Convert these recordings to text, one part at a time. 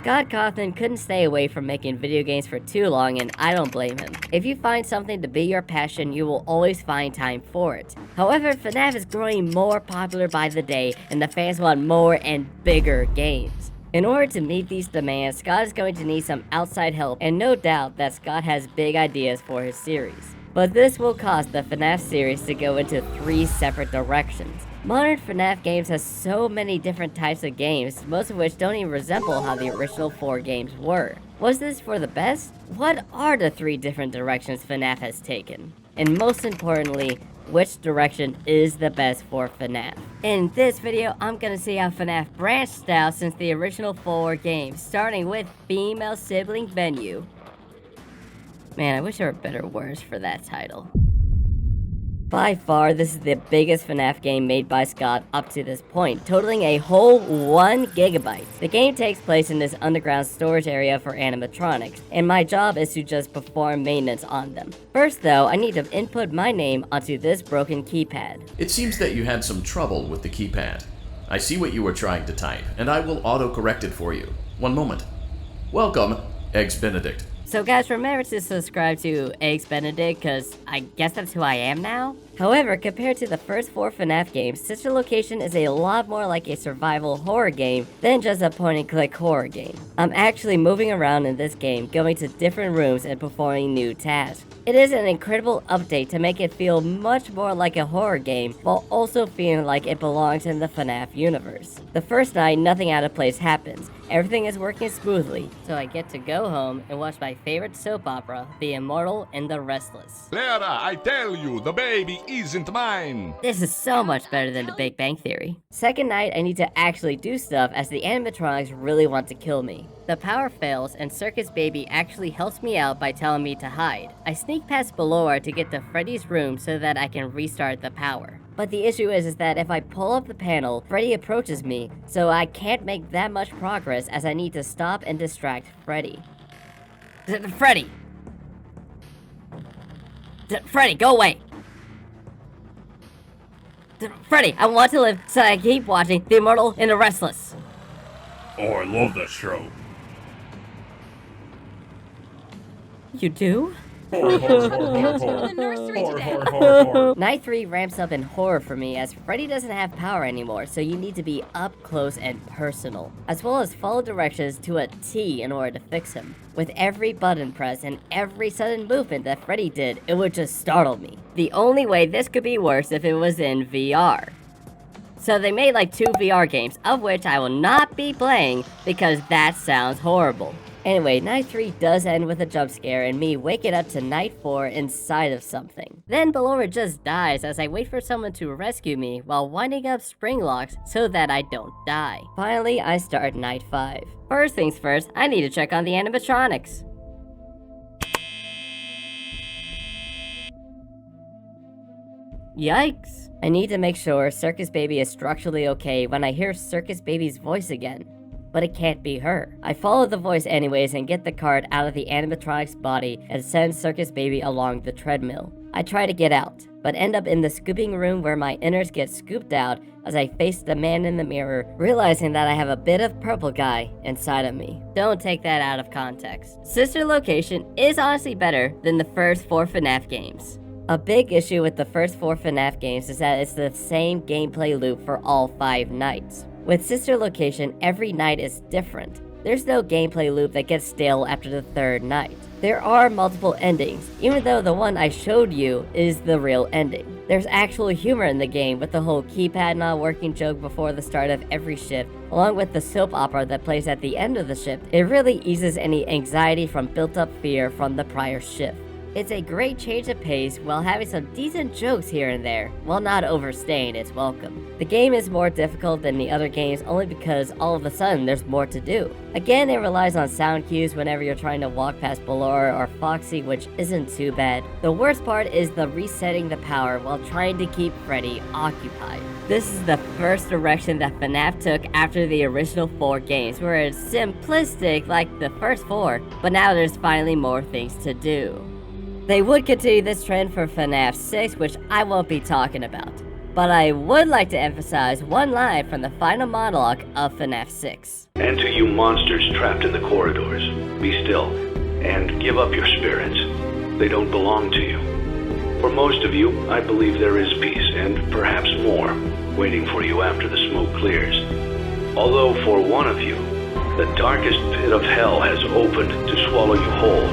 Scott Cawthon couldn't stay away from making video games for too long, and I don't blame him. If you find something to be your passion, you will always find time for it. However, FNAF is growing more popular by the day, and the fans want more and bigger games. In order to meet these demands, Scott is going to need some outside help, and no doubt that Scott has big ideas for his series. But this will cause the FNAF series to go into 3 separate directions. Modern FNAF games has so many different types of games, most of which don't even resemble how the original 4 games were. Was this for the best? What are the 3 different directions FNAF has taken? And most importantly, which direction is the best for FNAF? In this video, I'm gonna see how FNAF branched out since the original 4 games, starting with female sibling Venue. Man, I wish there were better words for that title. By far, this is the biggest FNAF game made by Scott up to this point, totaling a whole 1 gigabyte. The game takes place in this underground storage area for animatronics, and my job is to just perform maintenance on them. First though, I need to input my name onto this broken keypad. It seems that you had some trouble with the keypad. I see what you were trying to type, and I will auto-correct it for you. One moment. Welcome, Eggs Benedict. So guys, remember to subscribe to Eggs Benedict, cause I guess that's who I am now? However, compared to the first 4 FNAF games, Sister Location is a lot more like a survival horror game than just a point-and-click horror game. I'm actually moving around in this game, going to different rooms and performing new tasks. It is an incredible update to make it feel much more like a horror game, while also feeling like it belongs in the FNAF universe. The first night, nothing out of place happens. Everything is working smoothly, so I get to go home and watch my favorite soap opera, The Immortal and the Restless. Clara, I tell you, the baby isn't mine! This is so much better than The Big Bang Theory. Second night, I need to actually do stuff as the animatronics really want to kill me. The power fails and Circus Baby actually helps me out by telling me to hide. I sneak past below her to get to Freddy's room so that I can restart the power. But the issue is that if I pull up the panel, Freddy approaches me, so I can't make that much progress as I need to stop and distract Freddy. Freddy! Freddy, go away! Freddy, I want to live, so I keep watching The Immortal and the Restless. Oh, I love that show. You do? Night 3 ramps up in horror for me as Freddy doesn't have power anymore, so you need to be up close and personal, as well as follow directions to a T in order to fix him. With every button press and every sudden movement that Freddy did, it would just startle me. The only way this could be worse if it was in VR. So they made like 2 VR games, of which I will not be playing because that sounds horrible. Anyway, night 3 does end with a jump scare and me waking up to night 4 inside of something. Then Belora just dies as I wait for someone to rescue me while winding up spring locks so that I don't die. Finally, I start night 5. First things first, I need to check on the animatronics. Yikes! I need to make sure Circus Baby is structurally okay when I hear Circus Baby's voice again. But it can't be her. I follow the voice anyways and get the cart out of the animatronic's body and send Circus Baby along the treadmill. I try to get out, but end up in the scooping room where my innards get scooped out as I face the man in the mirror, realizing that I have a bit of purple guy inside of me. Don't take that out of context. Sister Location is honestly better than the first 4 FNAF games. A big issue with the first 4 FNAF games is that it's the same gameplay loop for all 5 nights. With Sister Location, every night is different. There's no gameplay loop that gets stale after the 3rd night. There are multiple endings, even though the one I showed you is the real ending. There's actual humor in the game with the whole keypad not working joke before the start of every shift, along with the soap opera that plays at the end of the shift. It really eases any anxiety from built-up fear from the prior shift. It's a great change of pace while having some decent jokes here and there, while not overstaying its welcome. The game is more difficult than the other games only because all of a sudden there's more to do. Again, it relies on sound cues whenever you're trying to walk past Belora or Foxy, which isn't too bad. The worst part is the resetting the power while trying to keep Freddy occupied. This is the first direction that FNAF took after the original 4 games, where it's simplistic like the first 4, but now there's finally more things to do. They would continue this trend for FNAF 6, which I won't be talking about. But I would like to emphasize one line from the final monologue of FNAF 6. And to you monsters trapped in the corridors, be still, and give up your spirits. They don't belong to you. For most of you, I believe there is peace, and perhaps more, waiting for you after the smoke clears. Although for one of you, the darkest pit of hell has opened to swallow you whole.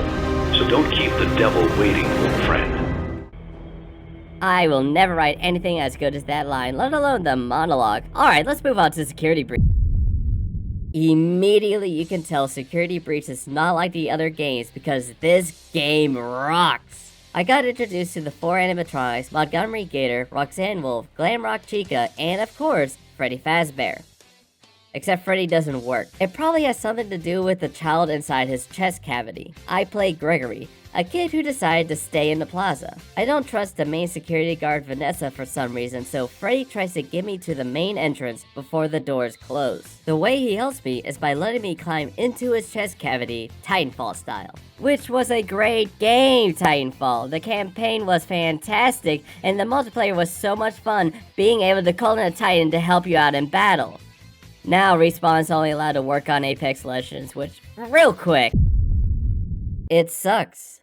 So don't keep the devil waiting, friend. I will never write anything as good as that line, let alone the monologue. Alright, let's move on to Security Breach. Immediately you can tell Security Breach is not like the other games because this game rocks. I got introduced to the 4 animatronics, Montgomery Gator, Roxanne Wolf, Glamrock Chica, and of course, Freddy Fazbear. Except Freddy doesn't work. It probably has something to do with the child inside his chest cavity. I play Gregory, a kid who decided to stay in the plaza. I don't trust the main security guard Vanessa for some reason, so Freddy tries to get me to the main entrance before the doors close. The way he helps me is by letting me climb into his chest cavity, Titanfall style. Which was a great game, Titanfall. The campaign was fantastic, and the multiplayer was so much fun being able to call in a Titan to help you out in battle. Now Respawn's only allowed to work on Apex Legends, which, real quick, it sucks.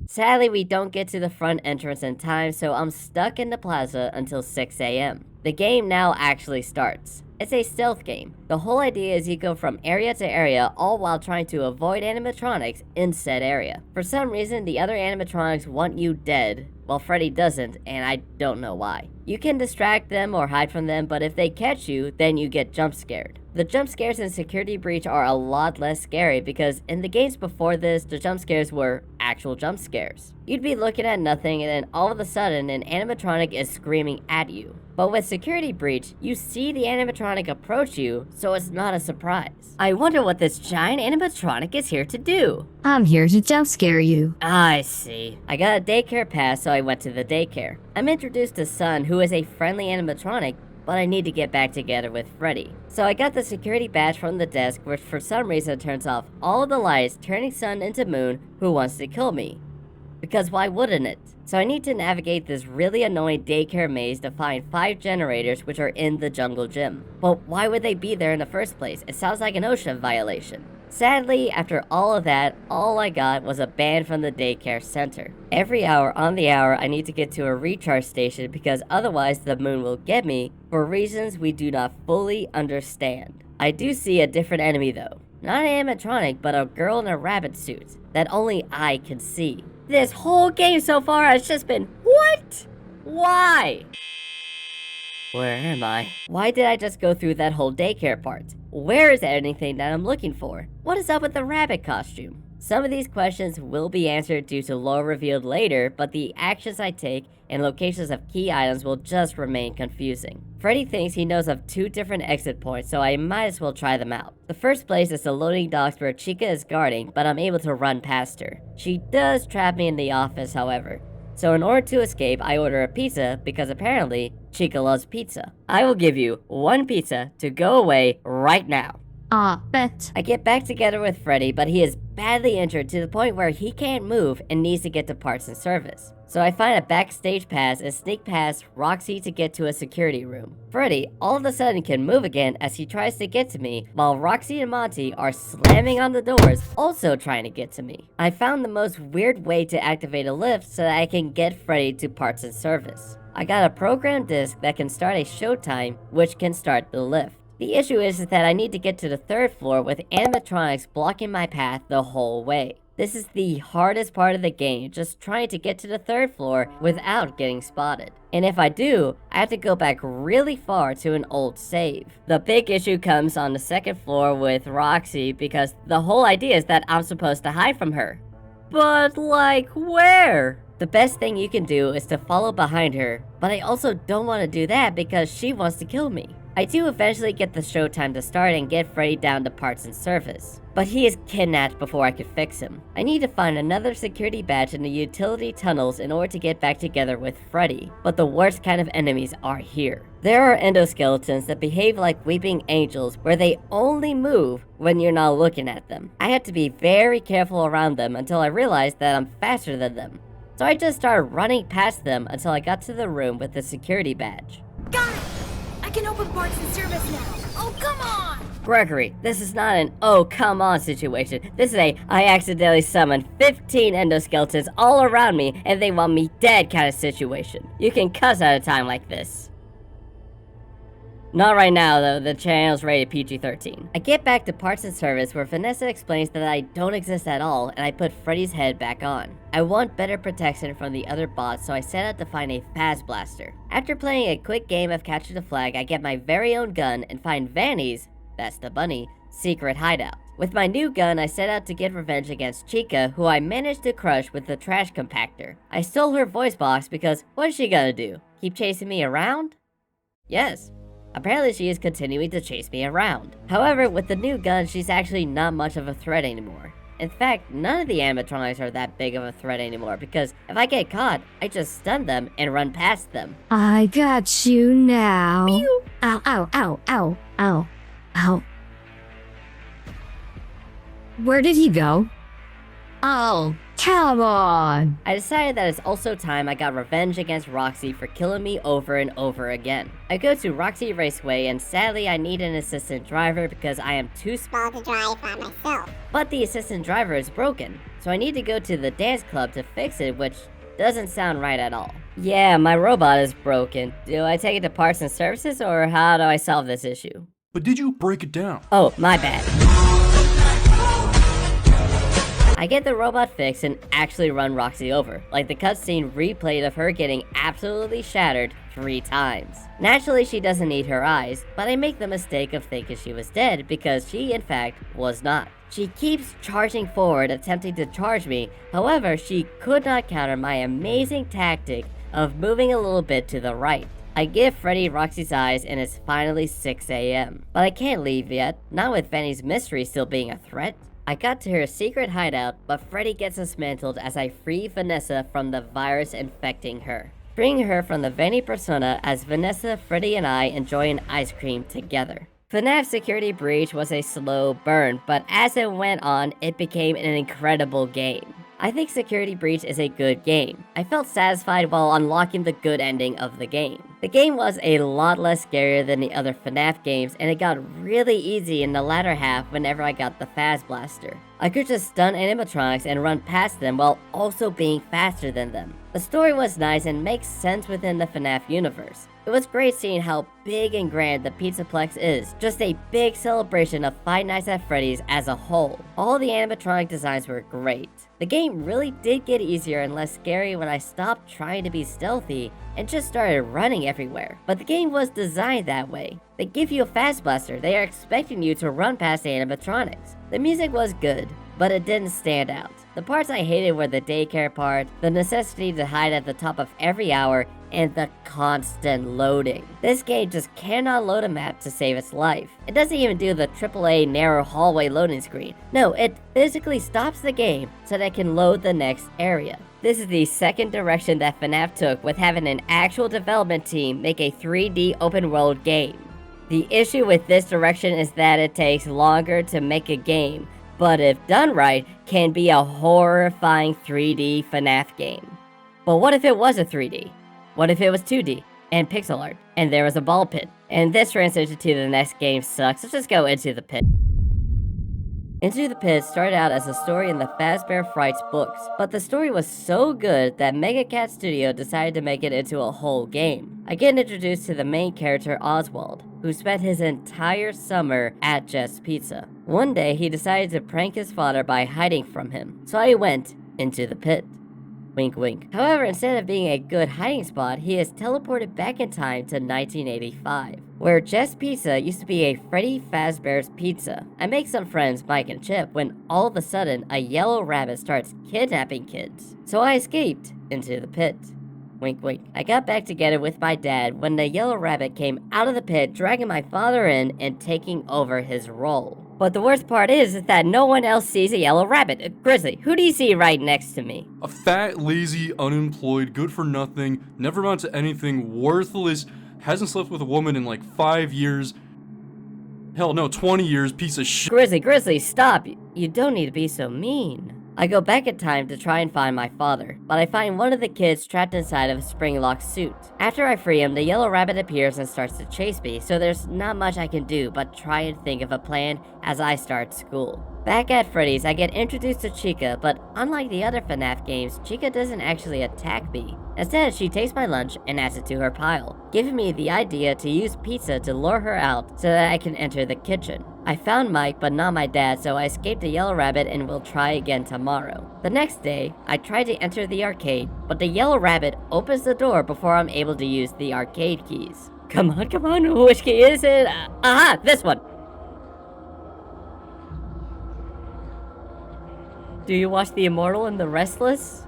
Sadly, we don't get to the front entrance in time, so I'm stuck in the plaza until 6 AM. The game now actually starts. It's a stealth game. The whole idea is you go from area to area, all while trying to avoid animatronics in said area. For some reason, the other animatronics want you dead, while Freddy doesn't, and I don't know why. You can distract them or hide from them, but if they catch you, then you get jump scared. The jump scares in Security Breach are a lot less scary because in the games before this, the jump scares were actual jump scares. You'd be looking at nothing and then all of a sudden an animatronic is screaming at you. But with Security Breach, you see the animatronic approach you, so it's not a surprise. I wonder what this giant animatronic is here to do. I'm here to jump scare you. I see. I got a daycare pass, so I went to the daycare. I'm introduced to Sun, who is a friendly animatronic, but I need to get back together with Freddy. So I got the security badge from the desk, which for some reason turns off all of the lights, turning Sun into Moon, who wants to kill me. Because why wouldn't it? So I need to navigate this really annoying daycare maze to find 5 generators which are in the jungle gym. But why would they be there in the first place? It sounds like an OSHA violation. Sadly, after all of that, all I got was a ban from the daycare center. Every hour on the hour, I need to get to a recharge station because otherwise the Moon will get me for reasons we do not fully understand. I do see a different enemy though. Not an animatronic, but a girl in a rabbit suit that only I can see. This whole game so far has just been, what? Why? Where am I? Why did I just go through that whole daycare part? Where is anything that I'm looking for? What is up with the rabbit costume? Some of these questions will be answered due to lore revealed later, but the actions I take and locations of key items will just remain confusing. Freddy thinks he knows of 2 different exit points, so I might as well try them out. The first place is the loading docks where Chica is guarding, but I'm able to run past her. She does trap me in the office, however. So in order to escape, I order a pizza because apparently Chica loves pizza. I will give you 1 pizza to go away right now. Bet. I get back together with Freddy, but he is badly injured to the point where he can't move and needs to get to parts and service. So I find a backstage pass and sneak past Roxy to get to a security room. Freddy all of a sudden can move again as he tries to get to me, while Roxy and Monty are slamming on the doors, also trying to get to me. I found the most weird way to activate a lift so that I can get Freddy to parts and service. I got a programmed disc that can start a showtime, which can start the lift. The issue is that I need to get to the 3rd floor with animatronics blocking my path the whole way. This is the hardest part of the game, just trying to get to the 3rd floor without getting spotted. And if I do, I have to go back really far to an old save. The big issue comes on the 2nd floor with Roxy because the whole idea is that I'm supposed to hide from her. But like where? The best thing you can do is to follow behind her, but I also don't want to do that because she wants to kill me. I do eventually get the showtime to start and get Freddy down to parts and service, but he is kidnapped before I could fix him. I need to find another security badge in the utility tunnels in order to get back together with Freddy, but the worst kind of enemies are here. There are endoskeletons that behave like weeping angels where they only move when you're not looking at them. I had to be very careful around them until I realized that I'm faster than them. So I just started running past them until I got to the room with the security badge. Got it! I can open parts and service now. Oh, come on! Gregory, this is not an oh come on situation. This is a I accidentally summoned 15 endoskeletons all around me and they want me dead kind of situation. You can cuss at a time like this. Not right now though, the channel's rated PG-13. I get back to parts and service where Vanessa explains that I don't exist at all and I put Freddy's head back on. I want better protection from the other bots, so I set out to find a Faz Blaster. After playing a quick game of Capture the Flag, I get my very own gun and find Vanny's, that's the bunny, secret hideout. With my new gun, I set out to get revenge against Chica, who I managed to crush with the trash compactor. I stole her voice box because what is she gonna do? Keep chasing me around? Yes. Apparently she is continuing to chase me around. However, with the new gun, she's actually not much of a threat anymore. In fact, none of the animatronics are that big of a threat anymore because if I get caught, I just stun them and run past them. I got you now. Pew! Ow, ow, ow, ow, ow, ow. Where did he go? Oh, come on. I decided that it's also time I got revenge against Roxy for killing me over and over again. I go to Roxy Raceway and sadly I need an assistant driver because I am too small to drive by myself. But the assistant driver is broken, so I need to go to the dance club to fix it, which doesn't sound right at all. Yeah, my robot is broken. Do I take it to parts and services or how do I solve this issue? But did you break it down? Oh, my bad. I get the robot fixed and actually run Roxy over, like the cutscene replayed of her getting absolutely shattered 3 times. Naturally, she doesn't need her eyes, but I make the mistake of thinking she was dead because she, in fact, was not. She keeps charging forward, attempting to charge me. However, she could not counter my amazing tactic of moving a little bit to the right. I give Freddy Roxy's eyes and it's finally 6 a.m. But I can't leave yet, not with Vanny's mystery still being a threat. I got to her secret hideout, but Freddy gets dismantled as I free Vanessa from the virus infecting her, freeing her from the Vanny persona as Vanessa, Freddy, and I enjoy an ice cream together. FNAF Security Breach was a slow burn, but as it went on, it became an incredible game. I think Security Breach is a good game. I felt satisfied while unlocking the good ending of the game. The game was a lot less scarier than the other FNAF games, and it got really easy in the latter half whenever I got the Faz Blaster. I could just stun animatronics and run past them while also being faster than them. The story was nice and makes sense within the FNAF universe. It was great seeing how big and grand the Pizzaplex is, just a big celebration of Five Nights at Freddy's as a whole. All the animatronic designs were great. The game really did get easier and less scary when I stopped trying to be stealthy and just started running everywhere. But the game was designed that way. They give you a Faz Blaster, they are expecting you to run past the animatronics. The music was good, but it didn't stand out. The parts I hated were the daycare part, the necessity to hide at the top of every hour, and the constant loading. This game just cannot load a map to save its life. It doesn't even do the AAA narrow hallway loading screen. No, it physically stops the game so that it can load the next area. This is the second direction that FNAF took with having an actual development team make a 3D open world game. The issue with this direction is that it takes longer to make a game, but if done right, can be a horrifying 3D FNAF game. But what if it was a 3D? What if it was 2D and pixel art and there was a ball pit? And this transition to the next game sucks. Let's just go Into the Pit. Into the Pit started out as a story in the Fazbear Frights books, but the story was so good that Mega Cat Studio decided to make it into a whole game. I get introduced to the main character Oswald, who spent his entire summer at Jeff's Pizza. One day he decided to prank his father by hiding from him, so I went into the pit. Wink wink. However, instead of being a good hiding spot, he is teleported back in time to 1985, where Jeff's Pizza used to be a Freddy Fazbear's Pizza. I make some friends, Mike and Chip, when all of a sudden a yellow rabbit starts kidnapping kids. So I escaped into the pit. Wink wink. I got back together with my dad when the yellow rabbit came out of the pit, dragging my father in and taking over his role. But the worst part is that no one else sees a yellow rabbit. Grizzly, who do you see right next to me? A fat, lazy, unemployed, good for nothing, never amount to anything, worthless, hasn't slept with a woman in like 5 years. Hell no, 20 years, piece of shit. Grizzly, stop. You don't need to be so mean. I go back in time to try and find my father, but I find one of the kids trapped inside of a spring-locked suit. After I free him, the yellow rabbit appears and starts to chase me, so there's not much I can do but try and think of a plan as I start school. Back at Freddy's, I get introduced to Chica, but unlike the other FNAF games, Chica doesn't actually attack me. Instead, she takes my lunch and adds it to her pile, giving me the idea to use pizza to lure her out so that I can enter the kitchen. I found Mike, but not my dad, so I escaped the yellow rabbit and will try again tomorrow. The next day, I try to enter the arcade, but the yellow rabbit opens the door before I'm able to use the arcade keys. Come on, which key is it? Aha, this one! Do you watch The Immortal and the Restless?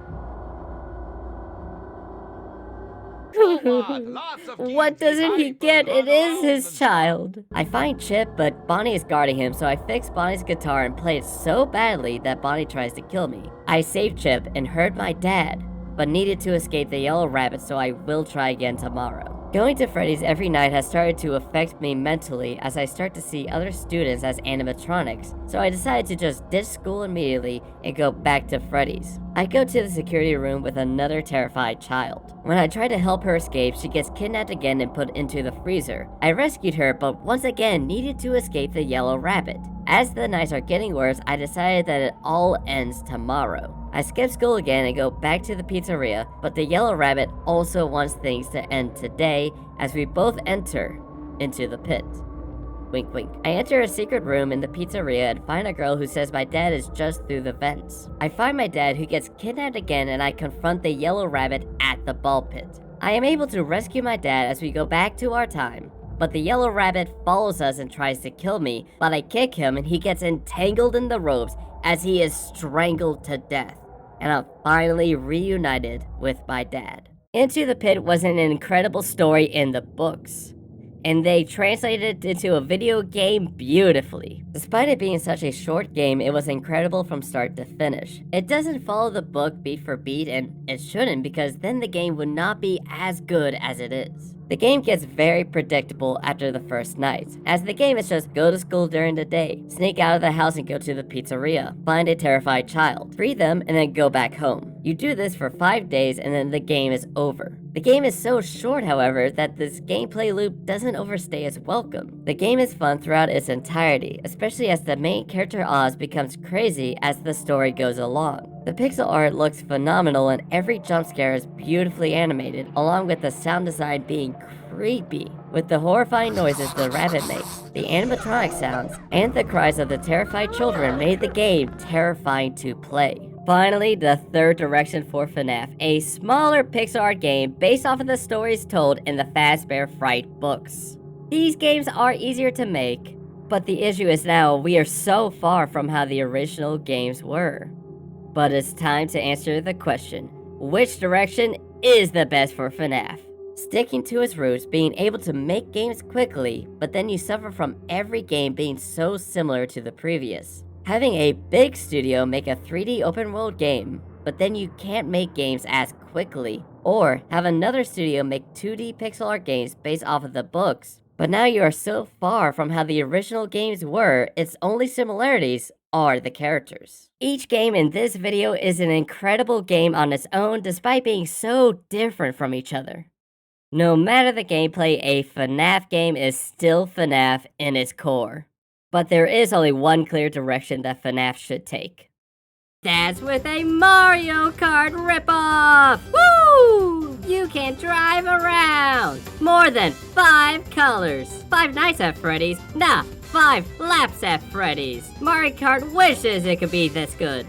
What doesn't he get? It is his child. I find Chip, but Bonnie is guarding him, so I fix Bonnie's guitar and play it so badly that Bonnie tries to kill me. I save Chip and hurt my dad, but needed to escape the yellow rabbit, so I will try again tomorrow. Going to Freddy's every night has started to affect me mentally as I start to see other students as animatronics, so I decided to just ditch school immediately and go back to Freddy's. I go to the security room with another terrified child. When I try to help her escape, she gets kidnapped again and put into the freezer. I rescued her, but once again needed to escape the yellow rabbit. As the nights are getting worse, I decided that it all ends tomorrow. I skip school again and go back to the pizzeria, but the yellow rabbit also wants things to end today as we both enter into the pit. Wink wink. I enter a secret room in the pizzeria and find a girl who says my dad is just through the vents. I find my dad, who gets kidnapped again, and I confront the yellow rabbit at the ball pit. I am able to rescue my dad as we go back to our time, but the yellow rabbit follows us and tries to kill me, but I kick him and he gets entangled in the ropes as he is strangled to death. And I'm finally reunited with my dad. Into the Pit was an incredible story in the books, and they translated it into a video game beautifully. Despite it being such a short game, it was incredible from start to finish. It doesn't follow the book beat for beat, and it shouldn't, because then the game would not be as good as it is. The game gets very predictable after the first night, as the game is just go to school during the day, sneak out of the house and go to the pizzeria, find a terrified child, free them, and then go back home. You do this for 5 days and then the game is over. The game is so short, however, that this gameplay loop doesn't overstay its welcome. The game is fun throughout its entirety, especially as the main character Oz becomes crazy as the story goes along. The pixel art looks phenomenal and every jump scare is beautifully animated, along with the sound design being creepy, with the horrifying noises the rabbit makes, the animatronic sounds, and the cries of the terrified children made the game terrifying to play. Finally, the third direction for FNAF, a smaller pixel art game based off of the stories told in the Fazbear Fright books. These games are easier to make, but the issue is now we are so far from how the original games were. But it's time to answer the question, which direction is the best for FNAF? Sticking to its roots, being able to make games quickly, but then you suffer from every game being so similar to the previous. Having a big studio make a 3D open world game, but then you can't make games as quickly. Or have another studio make 2D pixel art games based off of the books, but now you are so far from how the original games were, its only similarities are the characters. Each game in this video is an incredible game on its own despite being so different from each other. No matter the gameplay, a FNAF game is still FNAF in its core. But there is only one clear direction that FNAF should take. That's with a Mario Kart ripoff! Woo! You can drive around! More than 5 colors! 5 nights at Freddy's? Nah, 5 laps at Freddy's! Mario Kart wishes it could be this good.